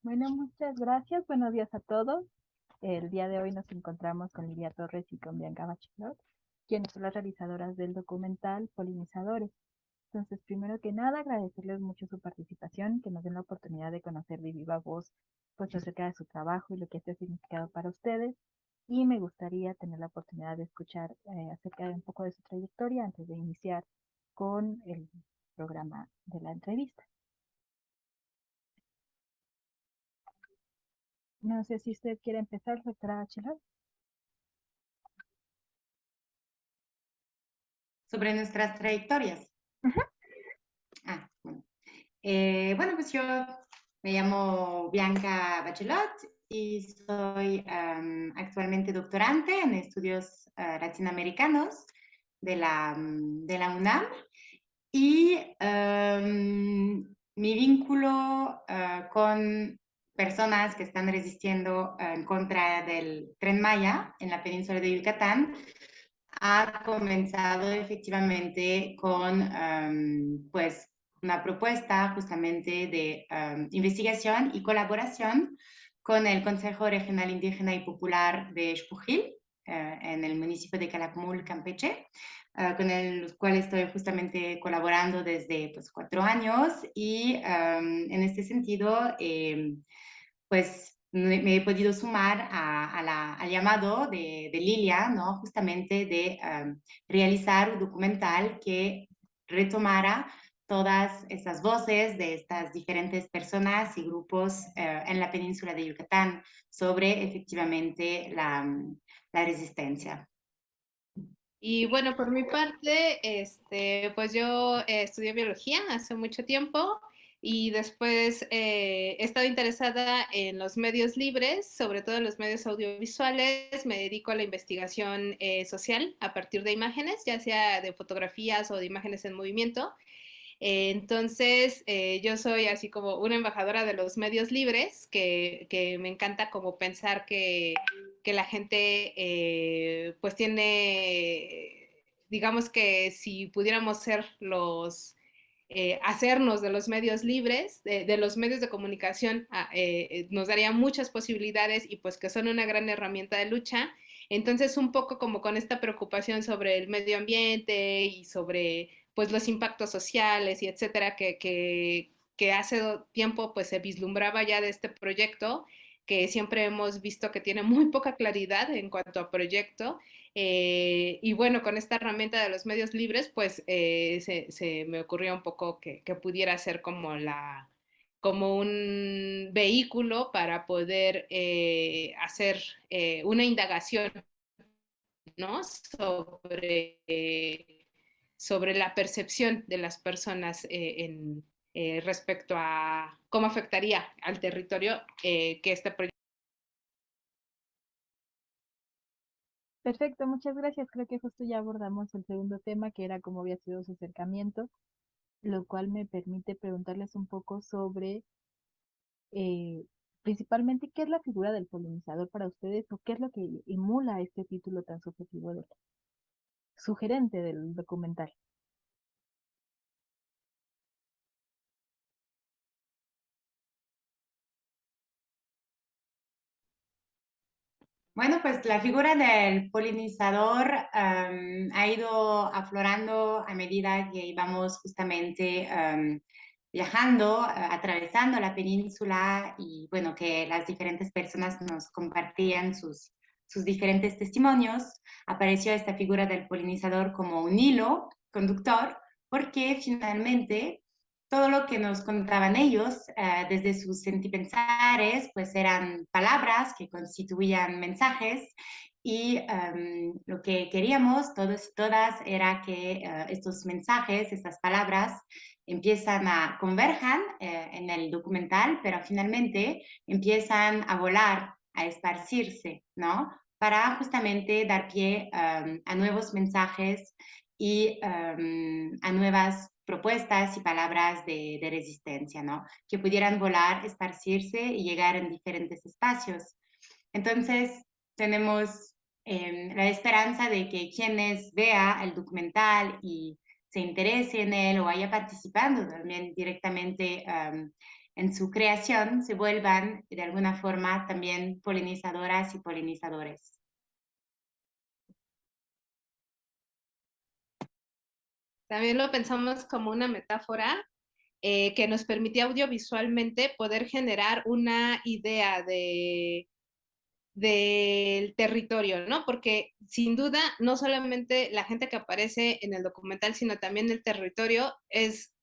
Bueno, muchas gracias. Buenos días a todos. El día de hoy nos encontramos con Lidia Torres y con Bianca Bachelot, quienes son las realizadoras del documental Polinizadores. Entonces, primero que nada, agradecerles mucho su participación, que nos den la oportunidad de conocer de viva voz pues acerca de su trabajo y lo que este ha significado para ustedes. Y me gustaría tener la oportunidad de escuchar acerca de un poco de su trayectoria antes de iniciar con el programa de la entrevista. No sé si usted quiere empezar, doctora Bachelot. Sobre nuestras trayectorias. Bueno. Bueno, pues yo me llamo Bianca Bachelot y soy actualmente doctorante en estudios latinoamericanos de la UNAM. Y mi vínculo con personas que están resistiendo en contra del Tren Maya en la península de Yucatán ha comenzado efectivamente con pues una propuesta justamente de investigación y colaboración con el Consejo Regional Indígena y Popular de Xpujil, en el municipio de Calakmul, Campeche, con el cual estoy justamente colaborando desde pues, 4 años y en este sentido pues me he podido sumar al llamado de Lilia, ¿no? Justamente de realizar un documental que retomara todas estas voces de estas diferentes personas y grupos en la península de Yucatán sobre efectivamente la resistencia. Y bueno, por mi parte, pues yo estudié biología hace mucho tiempo y después he estado interesada en los medios libres, sobre todo en los medios audiovisuales. Me dedico a la investigación social a partir de imágenes, ya sea de fotografías o de imágenes en movimiento. Entonces, yo soy así como una embajadora de los medios libres, que me encanta como pensar que la gente pues tiene, digamos que si pudiéramos ser hacernos de los medios libres, de los medios de comunicación, nos daría muchas posibilidades y pues que son una gran herramienta de lucha. Entonces, un poco como con esta preocupación sobre el medio ambiente y sobre pues los impactos sociales y etcétera que hace tiempo pues se vislumbraba ya de este proyecto, que siempre hemos visto que tiene muy poca claridad en cuanto a proyecto. Y bueno, con esta herramienta de los medios libres, pues se me ocurrió un poco que pudiera ser como como un vehículo para poder hacer una indagación, ¿no? Sobre la percepción de las personas respecto a cómo afectaría al territorio que este proyecto. Perfecto, muchas gracias. Creo que justo ya abordamos el segundo tema, que era cómo había sido su acercamiento, lo cual me permite preguntarles un poco sobre, eh, principalmente, qué es la figura del polinizador para ustedes o qué es lo que emula este título tan subjetivo del sugerente del documental. Bueno, pues la figura del polinizador ha ido aflorando a medida que íbamos justamente viajando, atravesando la península y bueno, que las diferentes personas nos compartían sus diferentes testimonios. Apareció esta figura del polinizador como un hilo conductor, porque finalmente todo lo que nos contaban ellos desde sus sentipensares, pues eran palabras que constituían mensajes y lo que queríamos todos y todas era que estos mensajes, estas palabras, empiezan a converjan en el documental, pero finalmente empiezan a volar, a esparcirse, ¿no? Para justamente dar pie a nuevos mensajes y a nuevas propuestas y palabras de resistencia, ¿no? Que pudieran volar, esparcirse y llegar en diferentes espacios. Entonces, tenemos la esperanza de que quienes vea el documental y se interese en él o vaya participando también directamente en su creación se vuelvan de alguna forma también polinizadoras y polinizadores. También lo pensamos como una metáfora que nos permitía audiovisualmente poder generar una idea del territorio, ¿no? Porque sin duda, no solamente la gente que aparece en el documental, sino también el territorio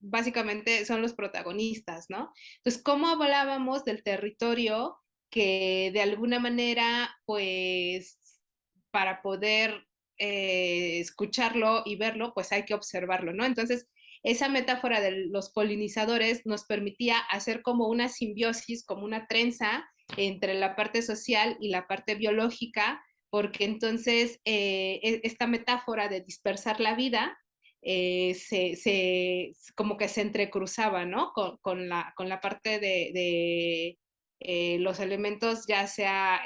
básicamente son los protagonistas, ¿no? Entonces, ¿cómo hablábamos del territorio que de alguna manera, pues, para poder escucharlo y verlo, pues hay que observarlo, ¿no? Entonces, esa metáfora de los polinizadores nos permitía hacer como una simbiosis, como una trenza entre la parte social y la parte biológica, porque entonces esta metáfora de dispersar la vida como que se entrecruzaba, ¿no? Con la parte de los elementos ya sea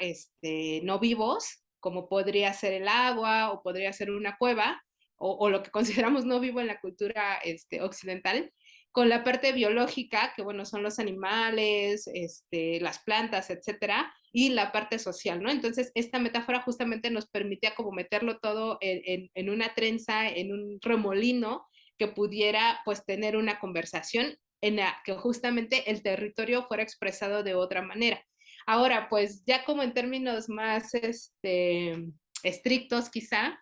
no vivos, como podría ser el agua o podría ser una cueva, o lo que consideramos no vivo en la cultura occidental, con la parte biológica, que bueno, son los animales, las plantas, etcétera, y la parte social, ¿no? Entonces, esta metáfora justamente nos permitía como meterlo todo en una trenza, en un remolino, que pudiera pues tener una conversación en la que justamente el territorio fuera expresado de otra manera. Ahora, pues ya como en términos más estrictos quizá,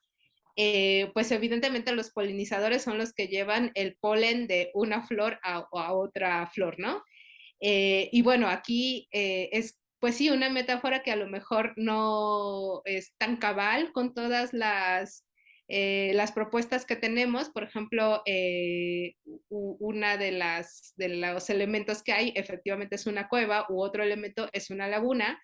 pues evidentemente los polinizadores son los que llevan el polen de una flor a otra flor, ¿no? Y bueno, aquí es, pues sí, una metáfora que a lo mejor no es tan cabal con todas las propuestas que tenemos. Por ejemplo, una de los elementos que hay efectivamente es una cueva, u otro elemento es una laguna,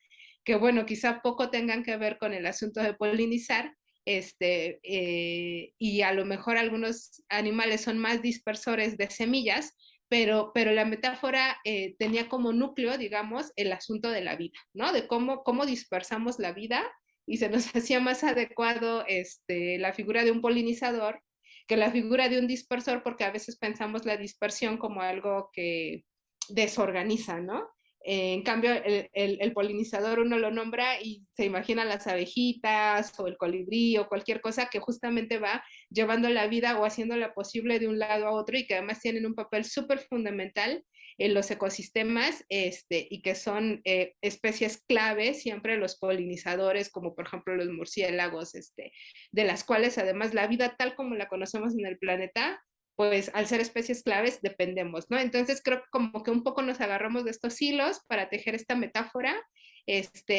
que bueno, quizá poco tengan que ver con el asunto de polinizar, y a lo mejor algunos animales son más dispersores de semillas, pero la metáfora tenía como núcleo, digamos, el asunto de la vida, ¿no? De cómo dispersamos la vida, y se nos hacía más adecuado la figura de un polinizador que la figura de un dispersor, porque a veces pensamos la dispersión como algo que desorganiza, ¿no? En cambio, el polinizador uno lo nombra y se imagina las abejitas o el colibrí o cualquier cosa que justamente va llevando la vida o haciéndola posible de un lado a otro, y que además tienen un papel súper fundamental en los ecosistemas, y que son especies clave siempre los polinizadores, como por ejemplo los murciélagos, de las cuales además la vida tal como la conocemos en el planeta, pues al ser especies claves dependemos, ¿no? Entonces creo que como que un poco nos agarramos de estos hilos para tejer esta metáfora,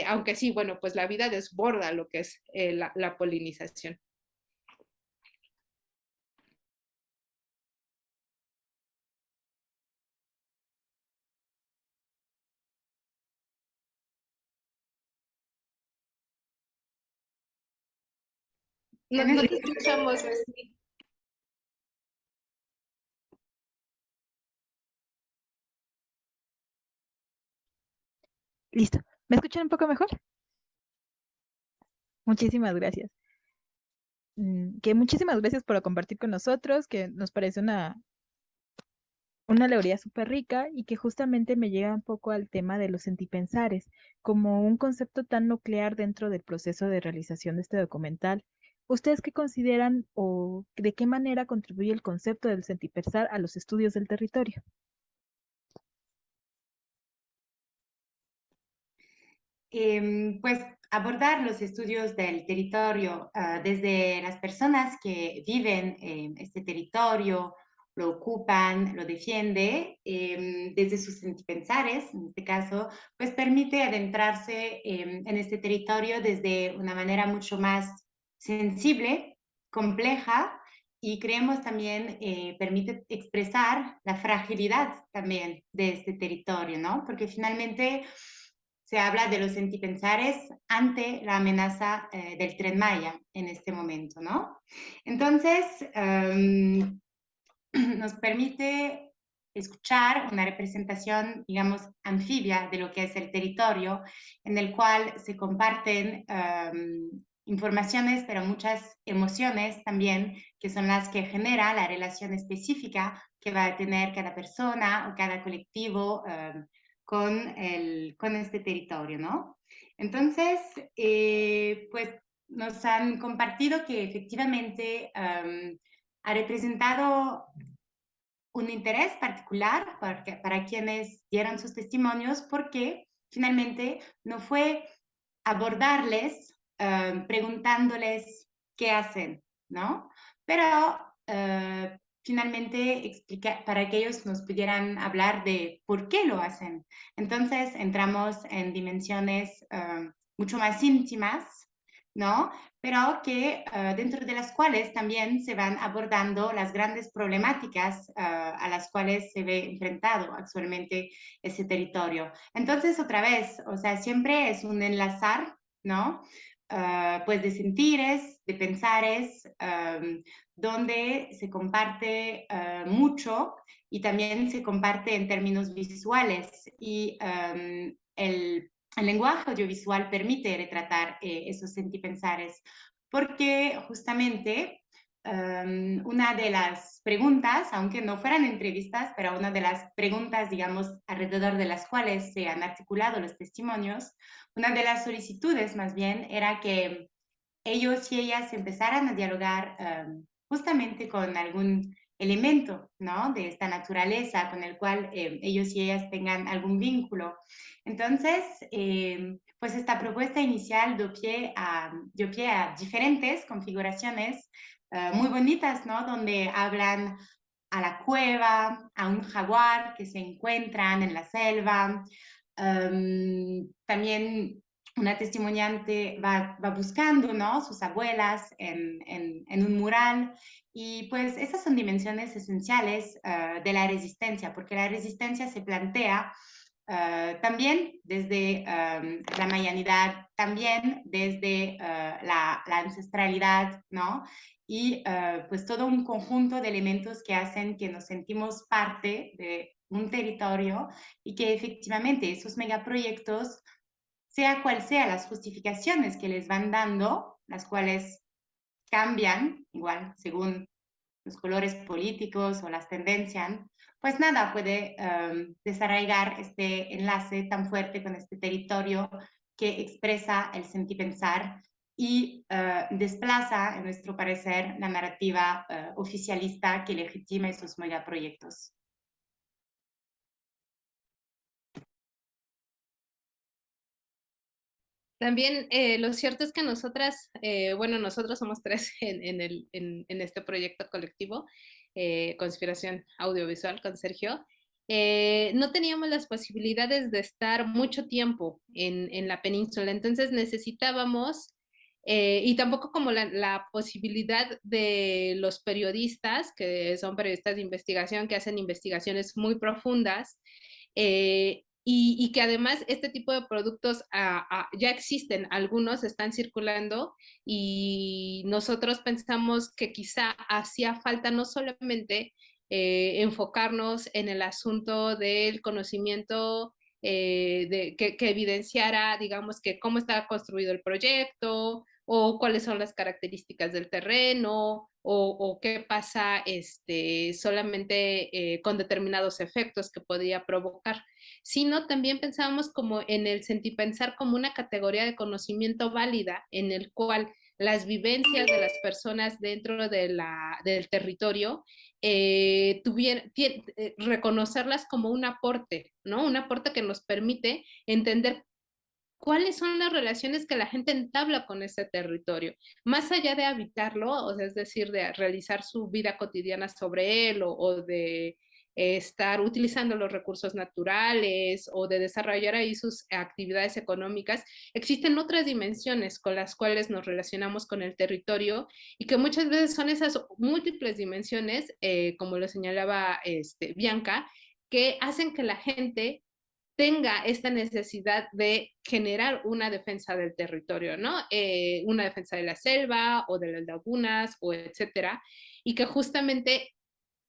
aunque sí, bueno, pues la vida desborda lo que es la polinización. No te escuchamos, Leslie. Listo. ¿Me escuchan un poco mejor? Muchísimas gracias. Que muchísimas gracias por compartir con nosotros, que nos parece una alegoría súper rica y que justamente me llega un poco al tema de los sentipensares, como un concepto tan nuclear dentro del proceso de realización de este documental. ¿Ustedes qué consideran o de qué manera contribuye el concepto del sentipensar a los estudios del territorio? Pues abordar los estudios del territorio desde las personas que viven en este territorio, lo ocupan, lo defienden, desde sus sentipensares, en este caso, pues permite adentrarse en este territorio desde una manera mucho más sensible, compleja, y creemos también permite expresar la fragilidad también de este territorio, ¿no? Porque finalmente se habla de los sentipensares ante la amenaza del Tren Maya en este momento, ¿no? Entonces, nos permite escuchar una representación, digamos, anfibia de lo que es el territorio, en el cual se comparten informaciones, pero muchas emociones también, que son las que genera la relación específica que va a tener cada persona o cada colectivo con este territorio, ¿no? Entonces, pues nos han compartido que efectivamente ha representado un interés particular para quienes dieron sus testimonios, porque finalmente no fue abordarles preguntándoles qué hacen, ¿no? Pero finalmente para que ellos nos pudieran hablar de por qué lo hacen. Entonces entramos en dimensiones mucho más íntimas, ¿no? Pero que dentro de las cuales también se van abordando las grandes problemáticas a las cuales se ve enfrentado actualmente ese territorio. Entonces, otra vez, o sea, siempre es un enlazar, ¿no? Pues de sentires, de pensares, donde se comparte mucho y también se comparte en términos visuales y el lenguaje audiovisual permite retratar esos sentipensares, porque justamente una de las preguntas, aunque no fueran entrevistas, pero una de las preguntas, digamos, alrededor de las cuales se han articulado los testimonios, una de las solicitudes más bien era que ellos y ellas empezaran a dialogar justamente con algún elemento, ¿no? De esta naturaleza con el cual ellos y ellas tengan algún vínculo. Entonces, pues esta propuesta inicial dio pie a diferentes configuraciones muy bonitas, ¿no? Donde hablan a la cueva, a un jaguar que se encuentran en la selva. También una testimoniante va buscando, ¿no? Sus abuelas en un mural. Y pues esas son dimensiones esenciales de la resistencia, porque la resistencia se plantea también desde la mayanidad, también desde la ancestralidad, ¿no? Y pues todo un conjunto de elementos que hacen que nos sentimos parte de un territorio y que efectivamente esos megaproyectos, sea cual sea las justificaciones que les van dando, las cuales cambian igual según los colores políticos o las tendencias, pues nada puede desarraigar este enlace tan fuerte con este territorio que expresa el sentipensar y desplaza, en nuestro parecer, la narrativa oficialista que legitima esos megaproyectos. También lo cierto es que nosotras, bueno, nosotros somos tres en este proyecto colectivo, Conspiración Audiovisual con Sergio. No teníamos las posibilidades de estar mucho tiempo en la península, entonces necesitábamos, y tampoco como la posibilidad de los periodistas, que son periodistas de investigación, que hacen investigaciones muy profundas, y que además este tipo de productos ya existen, algunos están circulando y nosotros pensamos que quizá hacía falta no solamente enfocarnos en el asunto del conocimiento que evidenciara, digamos, que cómo está construido el proyecto o cuáles son las características del terreno o qué pasa solamente con determinados efectos que podría provocar, sino también pensábamos como en el sentipensar como una categoría de conocimiento válida en el cual las vivencias de las personas dentro del territorio reconocerlas como un aporte, ¿no? Un aporte que nos permite entender cuáles son las relaciones que la gente entabla con ese territorio, más allá de habitarlo, o sea, es decir, de realizar su vida cotidiana sobre él o de estar utilizando los recursos naturales o de desarrollar ahí sus actividades económicas, existen otras dimensiones con las cuales nos relacionamos con el territorio y que muchas veces son esas múltiples dimensiones, como lo señalaba Bianca, que hacen que la gente tenga esta necesidad de generar una defensa del territorio, ¿no? Una defensa de la selva o de las lagunas o etcétera, y que justamente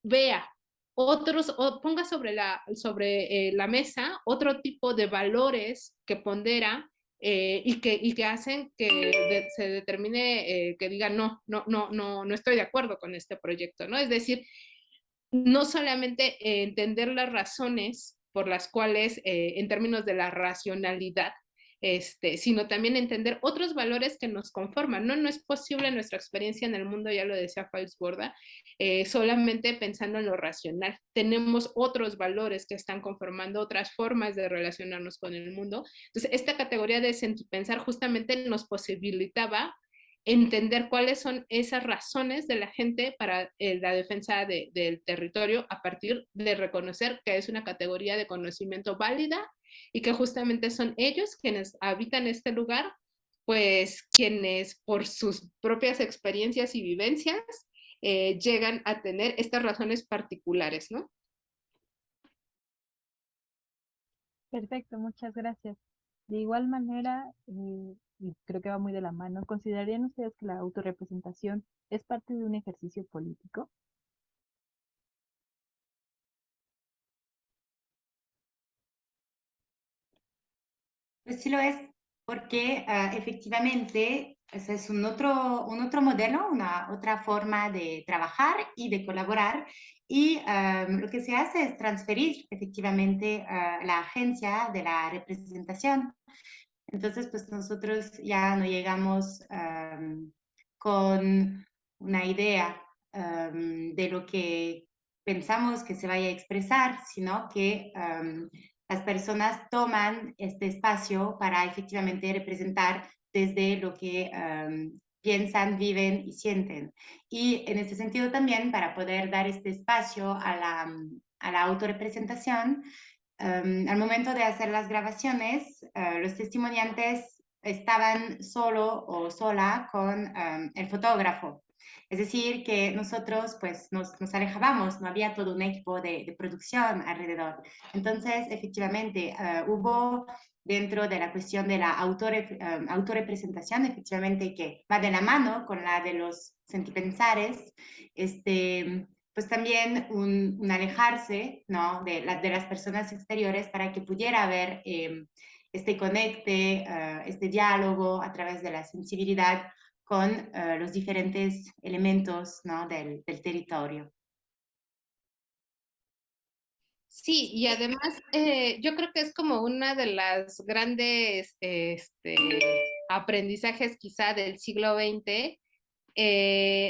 vea otros, o ponga sobre la mesa otro tipo de valores que pondera y que hacen que se determine, que diga no estoy de acuerdo con este proyecto, ¿no? Es decir, no solamente entender las razones por las cuales, en términos de la racionalidad, sino también entender otros valores que nos conforman, ¿no? No es posible nuestra experiencia en el mundo, ya lo decía Faiz Borda, solamente pensando en lo racional. Tenemos otros valores que están conformando otras formas de relacionarnos con el mundo. Entonces, esta categoría de sentipensar justamente nos posibilitaba entender cuáles son esas razones de la gente para la defensa del territorio a partir de reconocer que es una categoría de conocimiento válida y que justamente son ellos quienes habitan este lugar, pues quienes por sus propias experiencias y vivencias llegan a tener estas razones particulares, ¿no? Perfecto, muchas gracias. De igual manera, y creo que va muy de la mano, ¿considerarían ustedes que la autorrepresentación es parte de un ejercicio político? Pues sí lo es, porque efectivamente ese es un otro modelo, una otra forma de trabajar y de colaborar. Y lo que se hace es transferir efectivamente la agencia de la representación. Entonces, pues nosotros ya no llegamos con una idea de lo que pensamos que se vaya a expresar, sino que las personas toman este espacio para efectivamente representar desde lo que piensan, viven y sienten. Y en este sentido también, para poder dar este espacio a la autorrepresentación, al momento de hacer las grabaciones, los testimoniantes estaban solo o sola con el fotógrafo. Es decir, que nosotros pues nos alejábamos, no había todo un equipo de producción alrededor. Entonces, efectivamente, hubo dentro de la cuestión de la autorrepresentación, efectivamente que va de la mano con la de los sentipensares, pues también un alejarse, ¿no? de las personas exteriores para que pudiera haber este conecte, este diálogo a través de la sensibilidad con los diferentes elementos, ¿no? del territorio. Sí, y además yo creo que es como una de las grandes aprendizajes quizá del siglo XX,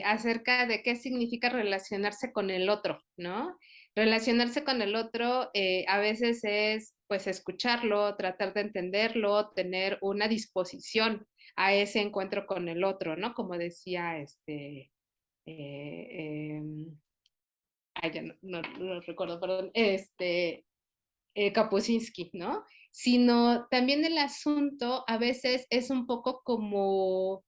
acerca de qué significa relacionarse con el otro, ¿no? Relacionarse con el otro a veces es pues escucharlo, tratar de entenderlo, tener una disposición a ese encuentro con el otro, ¿no? Como decía eh, em, ya no recuerdo, perdón, Kapuscinski, ¿no? Sino también el asunto a veces es un poco como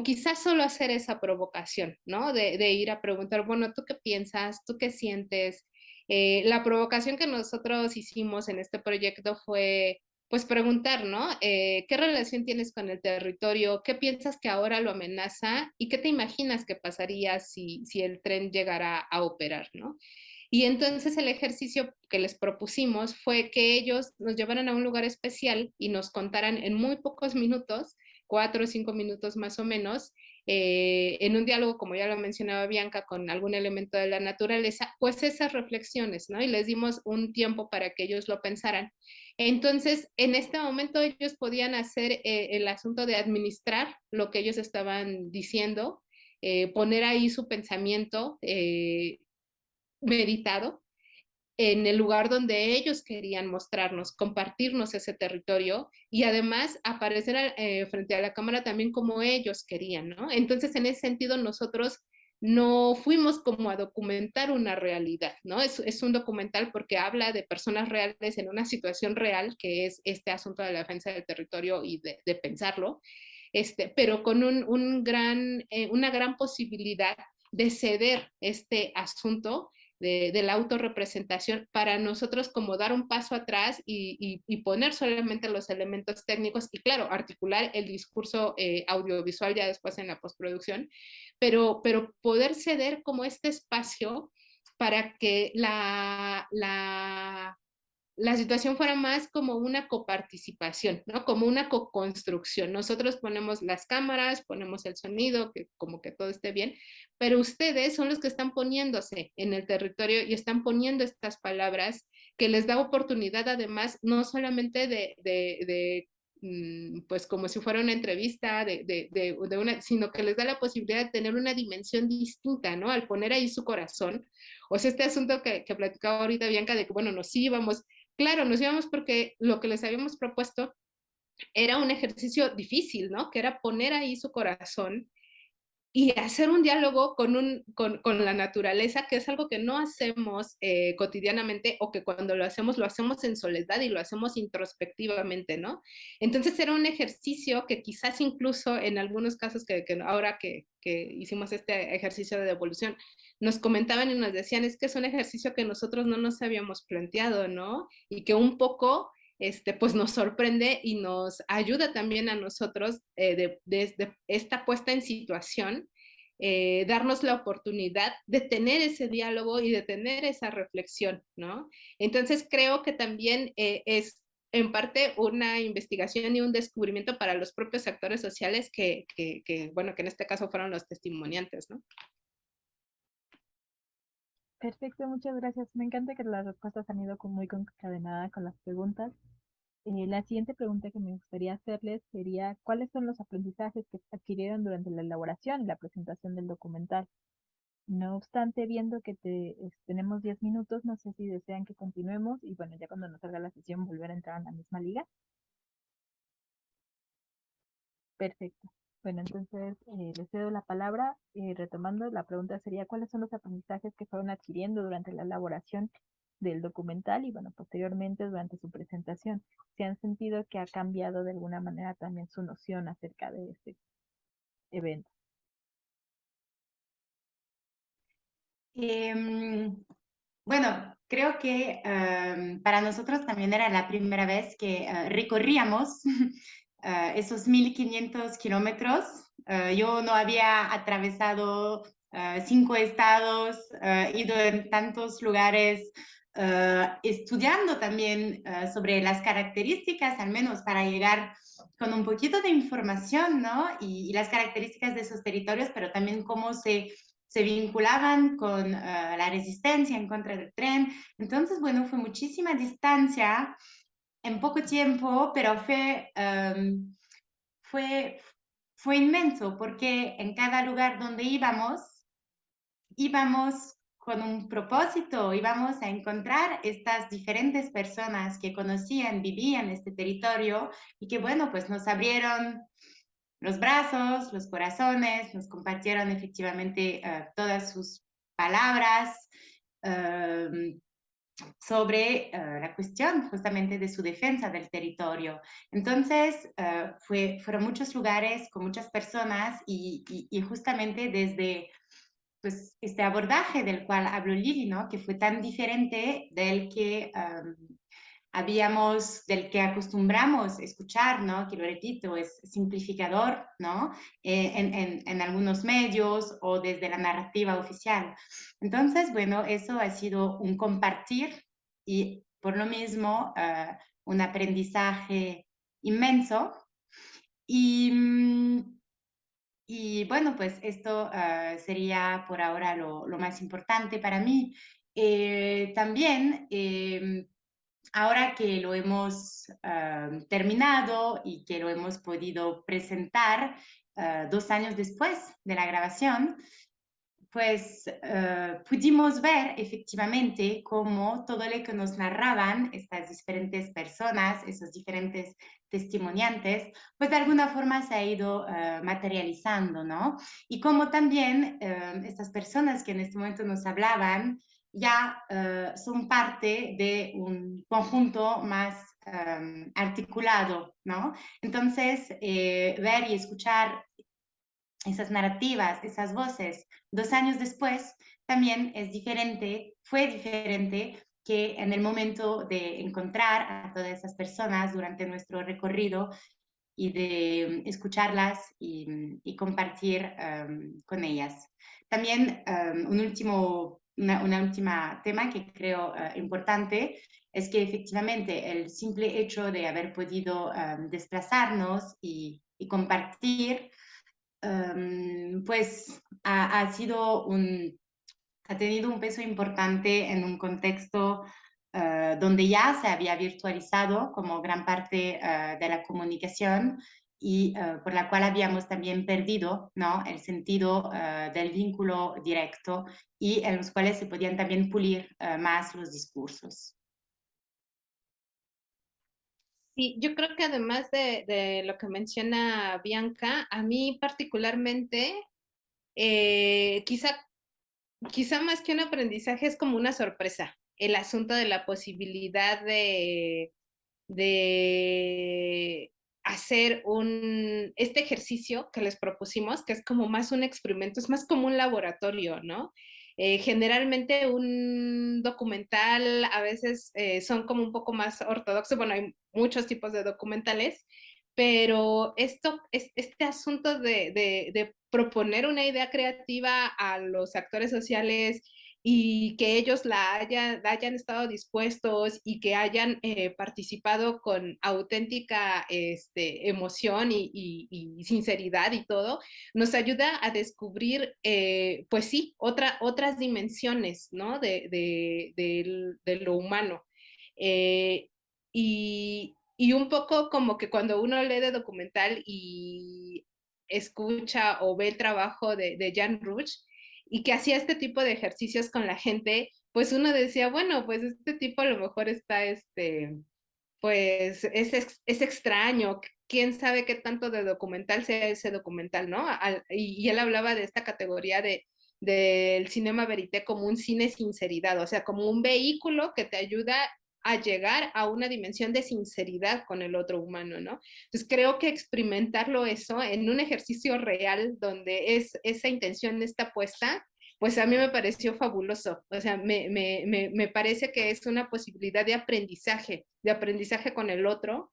quizás solo hacer esa provocación, ¿no? De ir a preguntar, bueno, ¿tú qué piensas? ¿Tú qué sientes? La provocación que nosotros hicimos en este proyecto fue, pues, preguntar, ¿no? ¿Qué relación tienes con el territorio? ¿Qué piensas que ahora lo amenaza? ¿Y qué te imaginas que pasaría si el tren llegara a operar, ¿no? Y entonces el ejercicio que les propusimos fue que ellos nos llevaran a un lugar especial y nos contaran en muy pocos minutos, 4 o 5 minutos más o menos, en un diálogo, como ya lo mencionaba Bianca, con algún elemento de la naturaleza, pues esas reflexiones, ¿no? Y les dimos un tiempo para que ellos lo pensaran. Entonces, en este momento ellos podían hacer el asunto de administrar lo que ellos estaban diciendo, poner ahí su pensamiento meditado en el lugar donde ellos querían mostrarnos, compartirnos ese territorio y además aparecer frente a la cámara también como ellos querían, ¿no? Entonces, en ese sentido, nosotros no fuimos como a documentar una realidad, ¿no? Es un documental porque habla de personas reales en una situación real, que es este asunto de la defensa del territorio y de pensarlo, pero con una gran posibilidad de ceder este asunto de la autorrepresentación para nosotros como dar un paso atrás y poner solamente los elementos técnicos y claro, articular el discurso audiovisual ya después en la postproducción, pero poder ceder como este espacio para que la la situación fuera más como una coparticipación, ¿no? Como una co-construcción. Nosotros ponemos las cámaras, ponemos el sonido, que como que todo esté bien, pero ustedes son los que están poniéndose en el territorio y están poniendo estas palabras que les da oportunidad además no solamente pues como si fuera una entrevista sino que les da la posibilidad de tener una dimensión distinta, ¿no? Al poner ahí su corazón. O sea, este asunto que platicaba ahorita Bianca de que, bueno, nos íbamos, claro, nos íbamos porque lo que les habíamos propuesto era un ejercicio difícil, ¿no? Que era poner ahí su corazón y hacer un diálogo con la naturaleza, que es algo que no hacemos cotidianamente o que cuando lo hacemos en soledad y lo hacemos introspectivamente, ¿no? Entonces era un ejercicio que quizás incluso en algunos casos que ahora que hicimos este ejercicio de devolución, nos comentaban y nos decían, es que es un ejercicio que nosotros no nos habíamos planteado, ¿no? Y que un poco pues nos sorprende y nos ayuda también a nosotros desde esta puesta en situación, darnos la oportunidad de tener ese diálogo y de tener esa reflexión, ¿no? Entonces creo que también es en parte una investigación y un descubrimiento para los propios actores sociales bueno, que en este caso fueron los testimoniantes, ¿no? Perfecto, muchas gracias. Me encanta que las respuestas han ido muy concadenadas con las preguntas. La siguiente pregunta que me gustaría hacerles sería, ¿cuáles son los aprendizajes que adquirieron durante la elaboración y la presentación del documental? No obstante, viendo que tenemos 10 minutos, no sé si desean que continuemos y bueno, ya cuando nos salga la sesión volver a entrar en la misma liga. Perfecto. Bueno, entonces les cedo la palabra. Retomando, la pregunta sería, ¿cuáles son los aprendizajes que fueron adquiriendo durante la elaboración del documental y bueno, posteriormente durante su presentación? ¿Se han sentido que ha cambiado de alguna manera también su noción acerca de este evento? Bueno, creo que para nosotros también era la primera vez que recorríamos esos 1500 kilómetros. Yo no había atravesado 5 estados, ido en tantos lugares, estudiando también sobre las características, al menos para llegar con un poquito de información, ¿no? Y las características de esos territorios, pero también cómo se vinculaban con la resistencia en contra del tren. Entonces, bueno, fue muchísima distancia en poco tiempo, pero fue inmenso porque en cada lugar donde íbamos con un propósito, íbamos a encontrar estas diferentes personas que conocían, vivían este territorio y que, bueno, pues nos abrieron los brazos, los corazones, nos compartieron efectivamente todas sus palabras sobre la cuestión justamente de su defensa del territorio. Entonces, fueron muchos lugares con muchas personas y justamente desde pues, este abordaje del cual habló Lili, ¿no? Que fue tan diferente del que del que acostumbramos escuchar, ¿no? Que lo repito, es simplificador, ¿no? En algunos medios o desde la narrativa oficial. Entonces, bueno, eso ha sido un compartir y por lo mismo un aprendizaje inmenso. Y bueno, pues esto sería por ahora lo más importante para mí. También ahora que lo hemos terminado y que lo hemos podido presentar 2 años después de la grabación, pues pudimos ver efectivamente cómo todo lo que nos narraban estas diferentes personas, esos diferentes testimoniantes, pues de alguna forma se ha ido materializando, ¿no? Y cómo también estas personas que en este momento nos hablaban, ya son parte de un conjunto más articulado, ¿no? Entonces, ver y escuchar esas narrativas, esas voces, 2 años después, también es diferente, fue diferente que en el momento de encontrar a todas esas personas durante nuestro recorrido y de escucharlas y compartir con ellas. También un último una última tema que creo importante es que efectivamente el simple hecho de haber podido desplazarnos y compartir, pues ha tenido un peso importante en un contexto donde ya se había virtualizado como gran parte de la comunicación y por la cual habíamos también perdido, ¿no?, el sentido del vínculo directo y en los cuales se podían también pulir más los discursos. Sí, yo creo que además de lo que menciona Bianca, a mí particularmente, quizá más que un aprendizaje es como una sorpresa, el asunto de la posibilidad de hacer este ejercicio que les propusimos, que es como más un experimento, es más como un laboratorio, ¿no? Generalmente un documental a veces son como un poco más ortodoxos, bueno, hay muchos tipos de documentales, pero este asunto de proponer una idea creativa a los actores sociales y que ellos hayan estado dispuestos y que hayan participado con auténtica emoción y sinceridad y todo, nos ayuda a descubrir, pues sí, otras dimensiones, ¿no? De lo humano. Y un poco como que cuando uno lee de documental y escucha o ve el trabajo de Jan Ruch, y que hacía este tipo de ejercicios con la gente, pues uno decía, bueno, pues este tipo a lo mejor está, pues es extraño, quién sabe qué tanto de documental sea ese documental, ¿no? Y él hablaba de esta categoría del cinema verité como un cine sinceridad, o sea, como un vehículo que te ayuda a llegar a una dimensión de sinceridad con el otro humano, ¿no? Entonces creo que experimentarlo eso en un ejercicio real donde esa intención está puesta, pues a mí me pareció fabuloso. O sea, me parece que es una posibilidad de aprendizaje con el otro,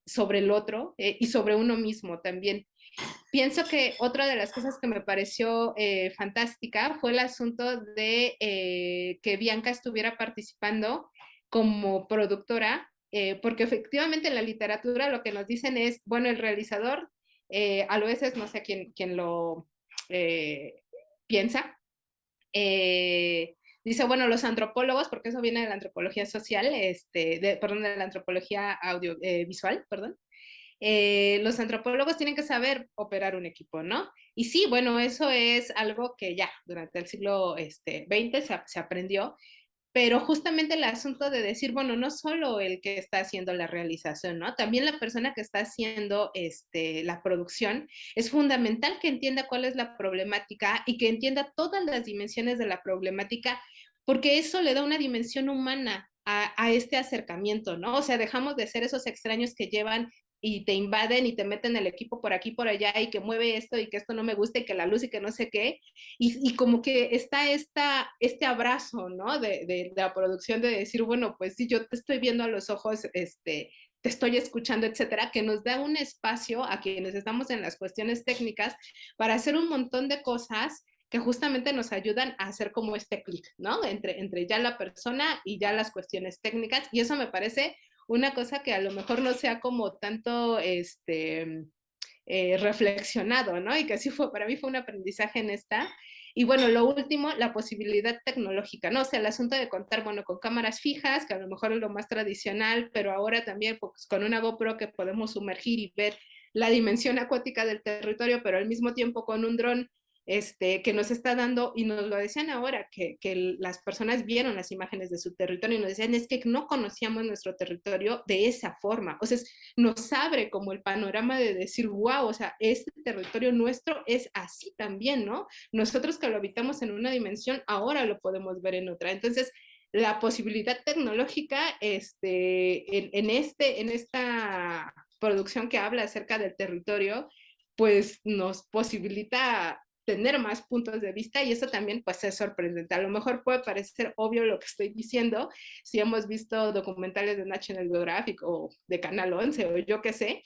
sobre el otro y sobre uno mismo también. Pienso que otra de las cosas que me pareció fantástica fue el asunto de que Bianca estuviera participando como productora, porque efectivamente en la literatura lo que nos dicen es, bueno, el realizador, a veces no sé quién lo piensa, dice, bueno, los antropólogos, porque eso viene de la antropología social, perdón, de la antropología audiovisual, perdón, los antropólogos tienen que saber operar un equipo, ¿no? Y sí, bueno, eso es algo que ya durante el siglo XX se aprendió, pero justamente el asunto de decir, bueno, no solo el que está haciendo la realización, ¿no? También la persona que está haciendo la producción, es fundamental que entienda cuál es la problemática y que entienda todas las dimensiones de la problemática, porque eso le da una dimensión humana a este acercamiento, ¿no? O sea, dejamos de ser esos extraños que llevan y te invaden y te meten el equipo por aquí, por allá, y que mueve esto y que esto no me gusta y que la luz y que no sé qué, y como que está este abrazo, ¿no? De la producción de decir, bueno, pues sí, yo te estoy viendo a los ojos, te estoy escuchando, etcétera, que nos da un espacio a quienes estamos en las cuestiones técnicas para hacer un montón de cosas que justamente nos ayudan a hacer como este clic, ¿no? Entre ya la persona y ya las cuestiones técnicas, y eso me parece una cosa que a lo mejor no sea como tanto, reflexionado, ¿no? Y que así fue, para mí fue un aprendizaje en esta. Y bueno, lo último, la posibilidad tecnológica, ¿no? O sea, el asunto de contar, bueno, con cámaras fijas, que a lo mejor es lo más tradicional, pero ahora también pues, con una GoPro que podemos sumergir y ver la dimensión acuática del territorio, pero al mismo tiempo con un dron que nos está dando, y nos lo decían ahora, que las personas vieron las imágenes de su territorio y nos decían, es que no conocíamos nuestro territorio de esa forma. O sea, nos abre como el panorama de decir, wow, o sea, este territorio nuestro es así también, ¿no? Nosotros que lo habitamos en una dimensión, ahora lo podemos ver en otra. Entonces, la posibilidad tecnológica en esta producción que habla acerca del territorio, pues nos posibilita tener más puntos de vista, y eso también pues es sorprendente. A lo mejor puede parecer obvio lo que estoy diciendo si hemos visto documentales de National Geographic o de Canal 11 o yo qué sé,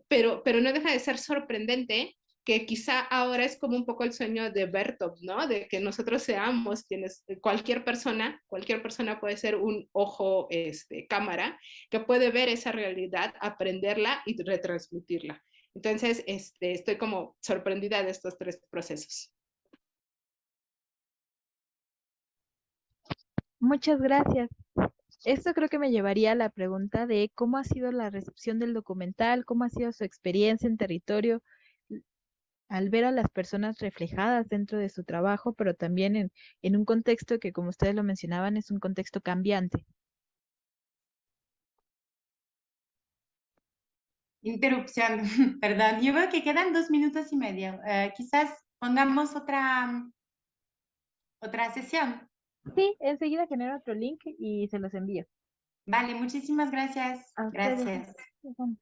pero no deja de ser sorprendente que quizá ahora es como un poco el sueño de Bertov, ¿no? De que nosotros seamos quienes, cualquier persona puede ser un ojo, cámara, que puede ver esa realidad, aprenderla y retransmitirla. Entonces, estoy como sorprendida de estos tres procesos. Muchas gracias. Esto creo que me llevaría a la pregunta de cómo ha sido la recepción del documental, cómo ha sido su experiencia en territorio al ver a las personas reflejadas dentro de su trabajo, pero también en un contexto que, como ustedes lo mencionaban, es un contexto cambiante. Interrupción, perdón. Yo veo que quedan 2 minutos y medio. Quizás pongamos otra sesión. Sí, enseguida genero otro link y se los envío. Vale, muchísimas gracias. A ustedes. Gracias. Bueno.